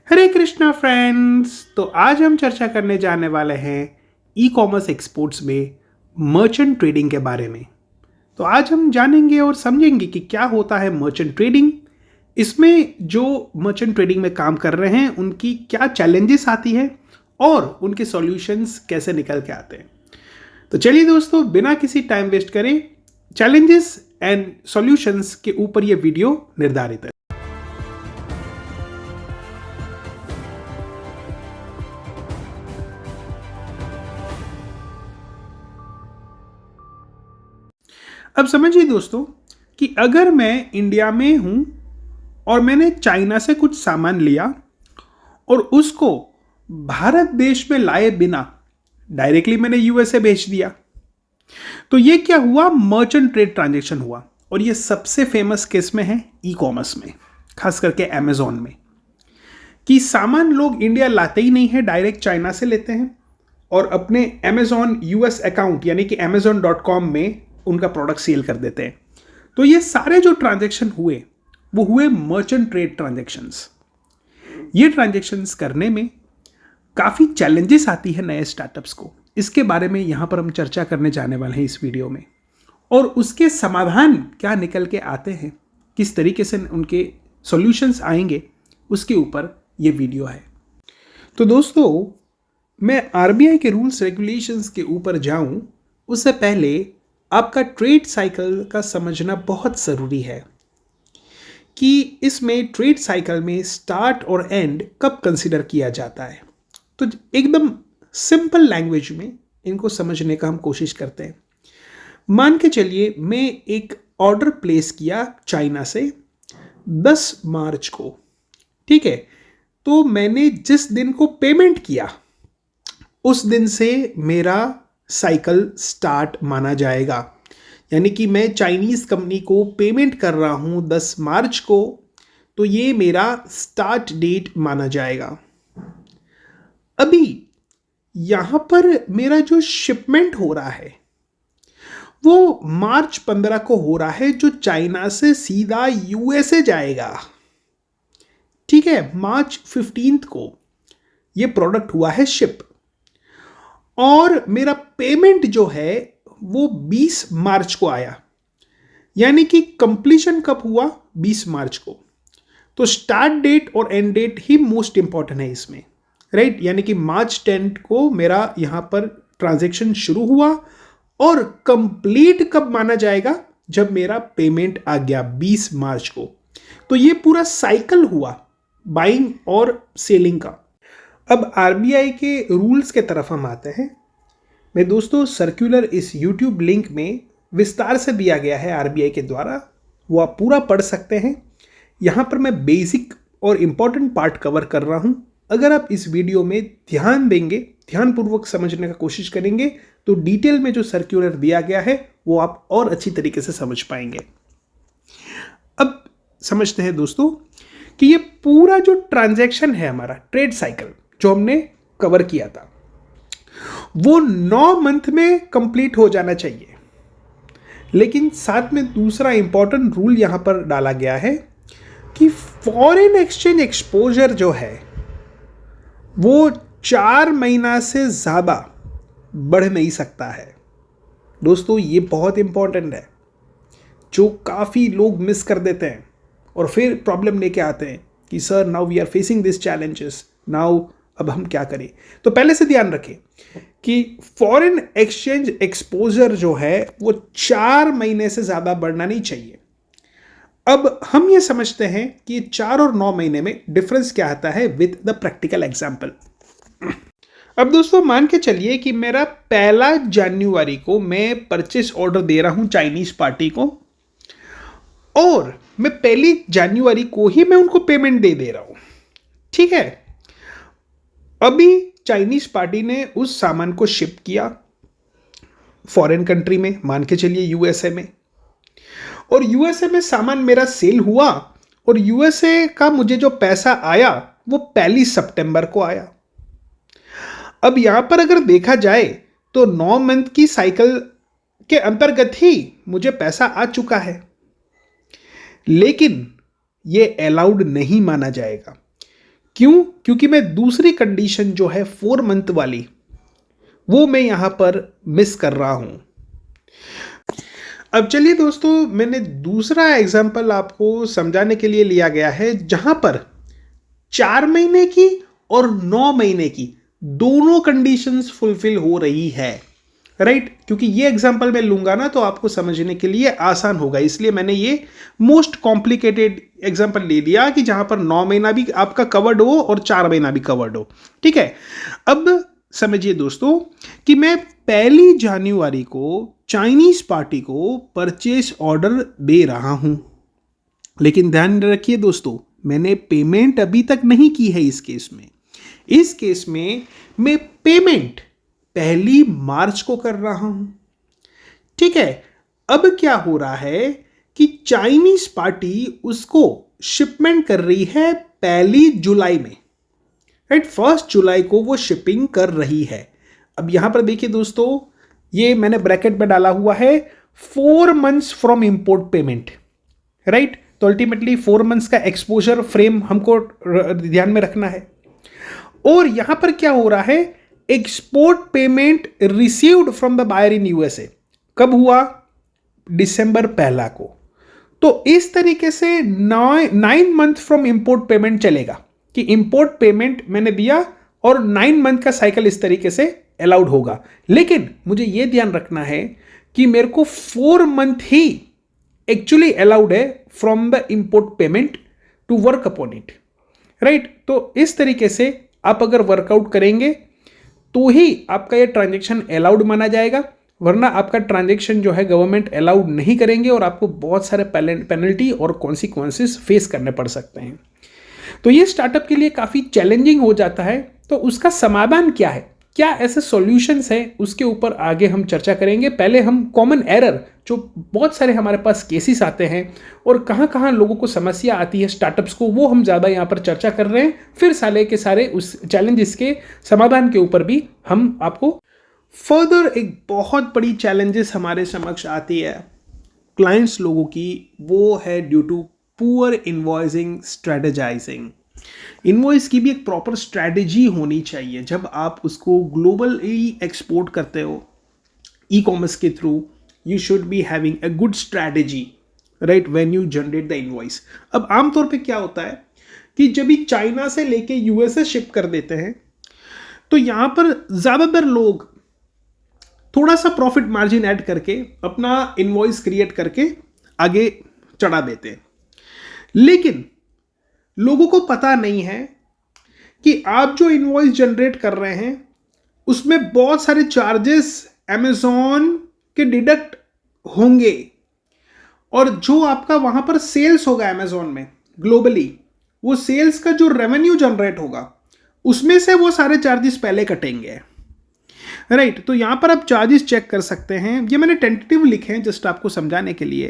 हरे Krishna friends. तो आज हम चर्चा करने जाने वाले हैं ई कॉमर्स एक्सपोर्ट्स में मर्चेंट ट्रेडिंग के बारे में। तो आज हम जानेंगे और समझेंगे कि क्या होता है मर्चेंट ट्रेडिंग, इसमें जो मर्चेंट ट्रेडिंग में काम कर रहे हैं उनकी क्या चैलेंजेस आती है और उनके सॉल्यूशंस कैसे निकल के आते हैं। तो चलिए दोस्तों, बिना किसी टाइम वेस्ट करें, चैलेंजेस एंड सॉल्यूशंस के ऊपर ये वीडियो निर्धारित है। अब समझिए दोस्तों कि अगर मैं इंडिया में हूं और मैंने चाइना से कुछ सामान लिया और उसको भारत देश में लाए बिना डायरेक्टली मैंने यूएसए भेज दिया, तो ये क्या हुआ? मर्चेंट ट्रेड ट्रांजैक्शन हुआ। और ये सबसे फेमस केस में है ई कॉमर्स में, खास करके अमेजोन में, कि सामान लोग इंडिया लाते ही नहीं है, डायरेक्ट चाइना से लेते हैं और अपने अमेजोन यूएस अकाउंट यानी कि amazon.com में उनका प्रोडक्ट सेल कर देते हैं। तो ये सारे जो ट्रांजैक्शन हुए वो हुए मर्चेंट ट्रेड ट्रांजैक्शंस। ये ट्रांजैक्शंस करने में काफ़ी चैलेंजेस आती है नए स्टार्टअप्स को। इसके बारे में यहाँ पर हम चर्चा करने जाने वाले हैं इस वीडियो में, और उसके समाधान क्या निकल के आते हैं, किस तरीके से उनके सॉल्यूशंस आएंगे, उसके ऊपर ये वीडियो है। तो दोस्तों, मैं आरबीआई के रूल्स रेगुलेशंस के ऊपर जाऊं उससे पहले आपका ट्रेड साइकिल का समझना बहुत ज़रूरी है कि इसमें ट्रेड साइकिल में स्टार्ट और एंड कब कंसिडर किया जाता है। तो एकदम सिंपल लैंग्वेज में इनको समझने का हम कोशिश करते हैं। मान के चलिए मैं एक ऑर्डर प्लेस किया चाइना से 10 मार्च को, ठीक है। तो मैंने जिस दिन को पेमेंट किया उस दिन से मेरा साइकिल स्टार्ट माना जाएगा। यानी कि मैं चाइनीज कंपनी को पेमेंट कर रहा हूं 10 मार्च को, तो ये मेरा स्टार्ट डेट माना जाएगा। अभी यहां पर मेरा जो शिपमेंट हो रहा है वो मार्च 15 को हो रहा है, जो चाइना से सीधा यूएसए जाएगा, ठीक है। मार्च 15 को ये प्रोडक्ट हुआ है शिप, और मेरा पेमेंट जो है वो 20 मार्च को आया। यानी कि कंप्लीशन कब हुआ? 20 मार्च को। तो स्टार्ट डेट और एंड डेट ही मोस्ट इंपॉर्टेंट है इसमें, राइट। यानी कि मार्च 10 को मेरा यहां पर ट्रांजैक्शन शुरू हुआ, और कंप्लीट कब माना जाएगा? जब मेरा पेमेंट आ गया 20 मार्च को। तो ये पूरा साइकिल हुआ बाइंग और सेलिंग का। अब आरबीआई के रूल्स के तरफ हम आते हैं। मैं दोस्तों सर्कुलर इस यूट्यूब लिंक में विस्तार से दिया गया है आरबीआई के द्वारा, वो आप पूरा पढ़ सकते हैं। यहाँ पर मैं बेसिक और इम्पॉर्टेंट पार्ट कवर कर रहा हूँ। अगर आप इस वीडियो में ध्यान देंगे, ध्यानपूर्वक समझने का कोशिश करेंगे, तो डिटेल में जो सर्कुलर दिया गया है वो आप और अच्छी तरीके से समझ पाएंगे। अब समझते हैं दोस्तों कि ये पूरा जो ट्रांजैक्शन है हमारा ट्रेड साइकिल जो हमने कवर किया था वो 9 मंथ में कंप्लीट हो जाना चाहिए। लेकिन साथ में दूसरा इंपॉर्टेंट रूल यहां पर डाला गया है कि फॉरेन एक्सचेंज एक्सपोजर जो है वो 4 महीना से ज़्यादा बढ़ नहीं सकता है। दोस्तों ये बहुत इंपॉर्टेंट है, जो काफ़ी लोग मिस कर देते हैं और फिर प्रॉब्लम लेके आते हैं कि sir now we are facing this challenges, now अब हम क्या करें। तो पहले से ध्यान रखें कि फॉरेन एक्सचेंज एक्सपोजर जो है वो 4 महीने से ज़्यादा बढ़ना नहीं चाहिए। अब हम ये समझते हैं कि 4 और 9 महीने में डिफरेंस क्या आता है विद द प्रैक्टिकल एग्जाम्पल। अब दोस्तों मान के चलिए कि मेरा 1 जनवरी को मैं परचेस ऑर्डर दे रहा हूं चाइनीज पार्टी को, और मैं 1 जनवरी को ही मैं उनको पेमेंट दे रहा हूं, ठीक है। अभी चाइनीज पार्टी ने उस सामान को शिप किया फॉरेन कंट्री में, मान के चलिए यूएसए में, और यूएसए में सामान मेरा सेल हुआ, और यूएसए का मुझे जो पैसा आया वो 1 सितंबर को आया। अब यहां पर अगर देखा जाए तो 9 मंथ की साइकिल के अंतर्गत ही मुझे पैसा आ चुका है, लेकिन ये अलाउड नहीं माना जाएगा, क्यों? क्योंकि मैं दूसरी कंडीशन जो है 4 मंथ वाली, वो मैं यहां पर मिस कर रहा हूं। अब चलिए दोस्तों, मैंने दूसरा एग्जाम्पल आपको समझाने के लिए लिया गया है जहां पर 4 महीने की और 9 महीने की दोनों कंडीशंस फुलफिल हो रही है, राइट? क्योंकि ये एग्जांपल मैं लूंगा ना तो आपको समझने के लिए आसान होगा, इसलिए मैंने ये मोस्ट कॉम्प्लिकेटेड एग्जांपल ले लिया कि जहां पर 9 महीना भी आपका कवर्ड हो और 4 महीना भी कवर्ड हो। ठीक है, अब समझिए दोस्तों कि मैं 1 जनवरी को चाइनीज पार्टी को परचेस ऑर्डर दे रहा हूं, लेकिन ध्यान रखिए दोस्तों, मैंने पेमेंट अभी तक नहीं की है। इस केस में मैं पेमेंट 1 मार्च को कर रहा हूं। ठीक है, अब क्या हो रहा है कि चाइनीज पार्टी उसको शिपमेंट कर रही है 1 जुलाई में, राइट? 1 जुलाई को वो शिपिंग कर रही है। अब यहां पर देखिए दोस्तों, ये मैंने ब्रैकेट में डाला हुआ है 4 months from import payment, right? तो अल्टीमेटली 4 मंथ्स का एक्सपोजर फ्रेम हमको ध्यान में रखना है। और यहां पर क्या हो रहा है, export payment received from the buyer in USA कब हुआ? दिसंबर 1 को। तो इस तरीके से 9 मंथ फ्रॉम इंपोर्ट पेमेंट चलेगा कि इंपोर्ट पेमेंट मैंने दिया और 9 मंथ का साइकिल इस तरीके से अलाउड होगा। लेकिन मुझे यह ध्यान रखना है कि मेरे को 4 मंथ ही एक्चुअली अलाउड है from the import payment to work upon it, right? तो इस तरीके से आप अगर वर्कआउट करेंगे तो ही आपका ये ट्रांजैक्शन अलाउड माना जाएगा, वरना आपका ट्रांजैक्शन जो है गवर्नमेंट अलाउड नहीं करेंगे और आपको बहुत सारे पेनल्टी और कॉन्सिक्वेंसेस फेस करने पड़ सकते हैं। तो ये स्टार्टअप के लिए काफ़ी चैलेंजिंग हो जाता है। तो उसका समाधान क्या है, क्या ऐसे सॉल्यूशंस हैं, उसके ऊपर आगे हम चर्चा करेंगे। पहले हम कॉमन एरर, जो बहुत सारे हमारे पास केसेस आते हैं और कहाँ कहाँ लोगों को समस्या आती है स्टार्टअप्स को, वो हम ज़्यादा यहाँ पर चर्चा कर रहे हैं। फिर साले के सारे उस चैलेंजेस के समाधान के ऊपर भी हम आपको फर्दर एक बहुत बड़ी चैलेंजेस हमारे समक्ष आती है क्लाइंट्स लोगों की, वो है due to poor invoicing strategizing. Invoice की भी एक प्रॉपर स्ट्रैटेजी होनी चाहिए जब आप उसको ग्लोबली एक्सपोर्ट करते हो ई कॉमर्स के through. You should be having a good strategy, right, when you generate the invoice. अब आमतौर पे क्या होता है कि जब भी चाइना से लेके यूएसए शिप कर देते हैं तो यहाँ पर ज़्यादातर लोग थोड़ा सा प्रॉफिट मार्जिन ऐड करके अपना इनवॉइस क्रिएट करके आगे चढ़ा देते हैं। लेकिन लोगों को पता नहीं है कि आप जो इनवॉइस जनरेट कर रहे हैं उसमें बहुत सारे चार्जेस अमेज़ॉन के डिडक्ट होंगे, और जो आपका वहां पर सेल्स होगा अमेज़ॉन में ग्लोबली, वो सेल्स का जो रेवेन्यू जनरेट होगा उसमें से वो सारे चार्जेस पहले कटेंगे, राइट? तो यहां पर आप चार्जेस चेक कर सकते हैं। ये मैंने टेंटेटिव लिखे हैं जस्ट आपको समझाने के लिए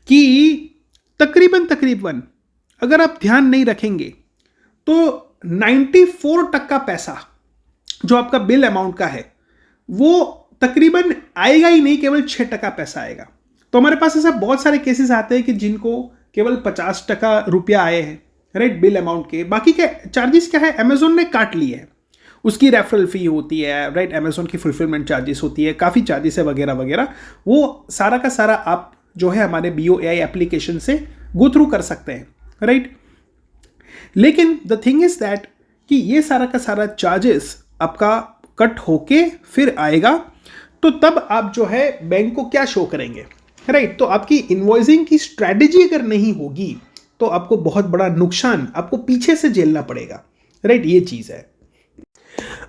कि तकरीबन अगर आप ध्यान नहीं रखेंगे तो 94% पैसा जो आपका बिल अमाउंट का है वो तकरीबन आएगा ही नहीं, केवल 6% पैसा आएगा। तो हमारे पास ऐसा बहुत सारे केसेस आते हैं कि जिनको केवल 50% रुपया आए हैं, राइट, बिल अमाउंट के। बाकी के चार्जेस क्या है, अमेज़ॉन ने काट लिए है, उसकी रेफरल फी होती है, राइट, अमेज़ॉन की फुलफिलमेंट चार्जेस होती है, काफ़ी चार्जेस है वगैरह वगैरह। वो सारा का सारा आप जो है हमारे BOAI एप्लीकेशन से गो थ्रू कर सकते हैं, राइट? लेकिन द थिंग इज दैट कि ये सारा का सारा चार्जेस आपका कट होके फिर आएगा, तो तब आप जो है बैंक को क्या शो करेंगे, राइट? तो आपकी इनवॉइसिंग की स्ट्रैटेजी अगर नहीं होगी तो आपको बहुत बड़ा नुकसान आपको पीछे से झेलना पड़ेगा, राइट? ये चीज़ है।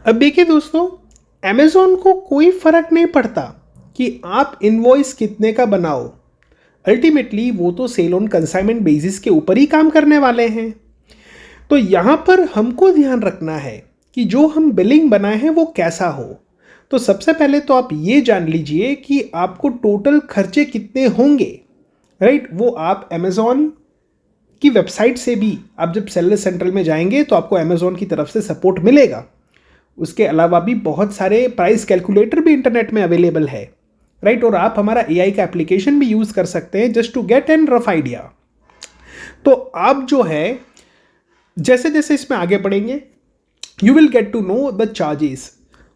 अब देखिए दोस्तों, अमेज़ॉन को कोई फर्क नहीं पड़ता कि आप इनवॉइस कितने का बनाओ, अल्टीमेटली वो तो सेल ऑन कंसाइनमेंट बेसिस के ऊपर ही काम करने वाले हैं। तो यहाँ पर हमको ध्यान रखना है कि जो हम बिलिंग बनाए हैं वो कैसा हो। तो सबसे पहले तो आप ये जान लीजिए कि आपको टोटल खर्चे कितने होंगे, राइट? वो आप अमेज़ॉन की वेबसाइट से भी, आप जब सेलर सेंट्रल में जाएंगे तो आपको अमेज़ॉन की तरफ से सपोर्ट मिलेगा। उसके अलावा भी बहुत सारे प्राइस कैलकुलेटर भी इंटरनेट में अवेलेबल है, राइट? और आप हमारा AI का एप्लीकेशन भी यूज़ कर सकते हैं just to get an rough idea. तो आप जो है जैसे जैसे इसमें आगे बढ़ेंगे you will get to know the charges,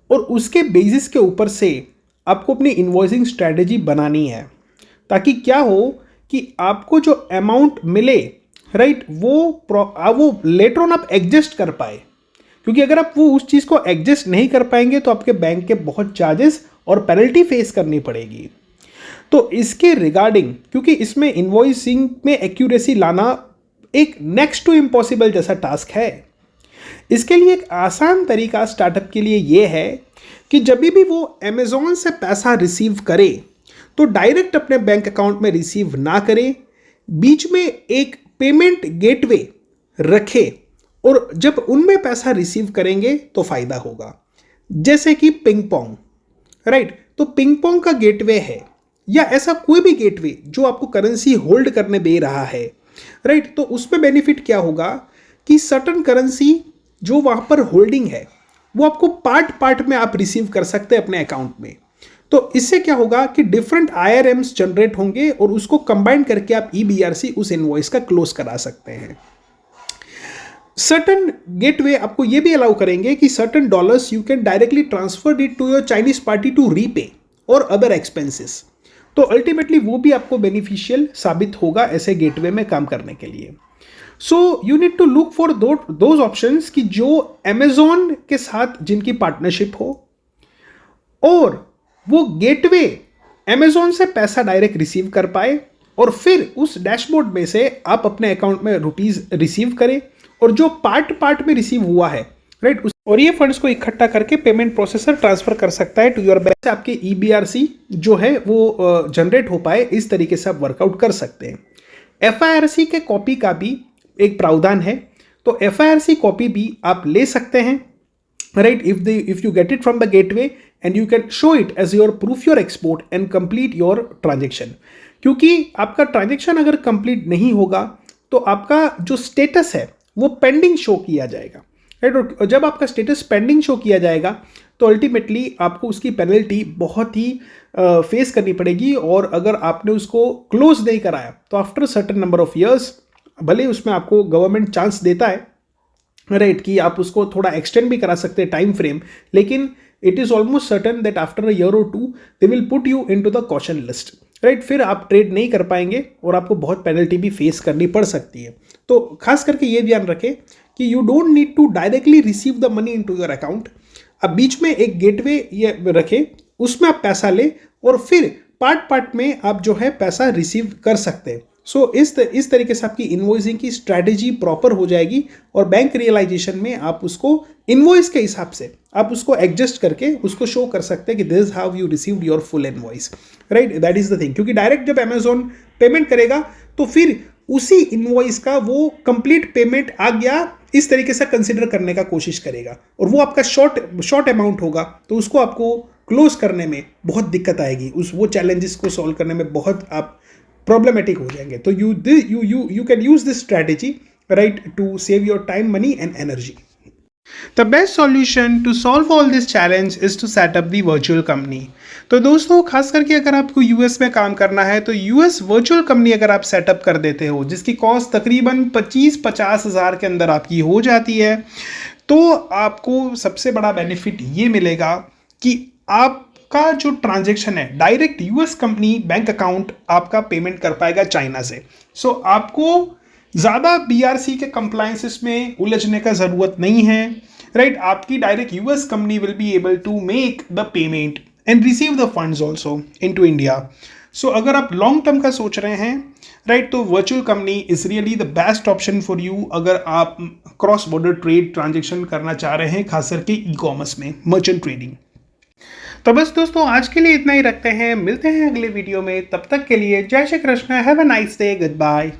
और उसके बेसिस के ऊपर से आपको अपनी इन्वॉइसिंग स्ट्रैटेजी बनानी है, ताकि क्या हो कि आपको जो अमाउंट मिले राइट वो लेटर ऑन आप एडजस्ट कर पाए। क्योंकि अगर आप वो उस चीज़ को एडजस्ट नहीं कर पाएंगे तो आपके बैंक के बहुत चार्जेस और पेनल्टी फेस करनी पड़ेगी। तो इसके रिगार्डिंग, क्योंकि इसमें इन्वॉइसिंग में एक्यूरेसी लाना एक नेक्स्ट टू इम्पॉसिबल जैसा टास्क है, इसके लिए एक आसान तरीका स्टार्टअप के लिए ये है कि जब भी वो अमेज़ॉन से पैसा रिसीव करे तो डायरेक्ट अपने बैंक अकाउंट में रिसीव ना करे, बीच में एक पेमेंट गेटवे रखे, और जब उनमें पैसा रिसीव करेंगे तो फायदा होगा। जैसे कि पिंग पोंग, राइट? तो पिंग पोंग का गेटवे है, या ऐसा कोई भी गेटवे जो आपको करेंसी होल्ड करने दे रहा है, राइट? तो उसमें बेनिफिट क्या होगा कि सर्टन करेंसी जो वहां पर होल्डिंग है वो आपको पार्ट पार्ट में आप रिसीव कर सकते हैं अपने अकाउंट में। तो इससे क्या होगा कि डिफरेंट IRMs जनरेट होंगे और उसको कंबाइन करके आप EBRC उस इनवॉइस का क्लोज करा सकते हैं। सर्टन गेटवे आपको ये भी अलाउ करेंगे कि certain dollars you can directly transfer it to your Chinese party to repay और अदर एक्सपेंसेस। तो अल्टीमेटली वो भी आपको बेनिफिशियल साबित होगा ऐसे गेटवे में काम करने के लिए। So you need to look for those options कि जो अमेजॉन के साथ जिनकी पार्टनरशिप हो और वो गेटवे अमेजॉन से पैसा डायरेक्ट रिसीव कर पाए, और फिर उस डैशबोर्ड में से आप अपने अकाउंट में रुपीज रिसीव करें, और जो पार्ट में रिसीव हुआ है राइट और ये फंड्स को इकट्ठा करके पेमेंट प्रोसेसर ट्रांसफर कर सकता है टू योर बैंक। आपके EBRC जो है वो जनरेट हो पाए, इस तरीके से आप वर्कआउट कर सकते हैं। FIRC के कॉपी का भी एक प्रावधान है, तो FIRC कॉपी भी आप ले सकते हैं right if you get it from the gateway and you can show it as your proof your export and complete your transaction. क्योंकि आपका ट्रांजेक्शन अगर कंप्लीट नहीं होगा तो आपका जो स्टेटस है वो पेंडिंग शो किया जाएगा राइट, और जब आपका स्टेटस पेंडिंग शो किया जाएगा तो अल्टीमेटली आपको उसकी पेनल्टी बहुत ही फेस करनी पड़ेगी, और अगर आपने उसको क्लोज नहीं कराया तो after certain number of years, भले उसमें आपको गवर्नमेंट चांस देता है राइट कि आप उसको थोड़ा एक्सटेंड भी करा सकते हैं टाइम फ्रेम, लेकिन it is almost certain that after a year और 2 they will put you into the caution list right. फिर आप ट्रेड नहीं कर पाएंगे और आपको बहुत पेनल्टी भी फेस करनी पड़ सकती है। तो खास करके ये ध्यान रखें कि you don't need to directly receive the money into your account. अब बीच में एक गेटवे ये रखें, उसमें आप पैसा ले और फिर पार्ट में आप जो है पैसा रिसीव कर सकते हैं। सो इस तरीके से आपकी इन्वॉइसिंग की स्ट्रैटेजी प्रॉपर हो जाएगी, और बैंक रियलाइजेशन में आप उसको इन्वॉइस के हिसाब से आप उसको एडजस्ट करके उसको शो कर सकते हैं कि this how you received your full invoice right. That is the thing, क्योंकि डायरेक्ट जब अमेजोन पेमेंट करेगा तो फिर उसी इन्वॉइस का वो कंप्लीट पेमेंट आ गया इस तरीके से कंसिडर करने का कोशिश करेगा, और वो आपका शॉर्ट अमाउंट होगा, तो उसको आपको क्लोज करने में बहुत दिक्कत आएगी, वो चैलेंजेस को सॉल्व करने में बहुत आप प्रॉब्लमेटिक हो जाएंगे। तो you can use this strategy right to save your time, money and energy. The best solution to solve all this challenge is to set up the virtual company. तो दोस्तों खास करके अगर आपको US में काम करना है तो US वर्चुअल कंपनी अगर आप सेटअप कर देते हो जिसकी कॉस्ट तकरीबन 25-50 हज़ार के अंदर आपकी हो जाती है, तो आपको सबसे बड़ा बेनिफिट ये मिलेगा कि आपका जो ट्रांजैक्शन है direct US company bank account आपका पेमेंट कर पाएगा चाइना से। सो आपको ज़्यादा BRC के कंप्लायंसेस में उलझने का ज़रूरत नहीं है राइट। आपकी direct US company will be able to make the payment and receive the funds also into India. So अगर आप लॉन्ग टर्म का सोच रहे हैं राइट, तो virtual company is really the best option for you अगर आप क्रॉस बॉर्डर ट्रेड ट्रांजेक्शन करना चाह रहे हैं, खास करके ई-कॉमर्स में मर्चेंट ट्रेडिंग। तो बस दोस्तों आज के लिए इतना ही रखते हैं, मिलते हैं अगले वीडियो में, तब तक के लिए Jai Shri Krishna, have a nice day, good bye.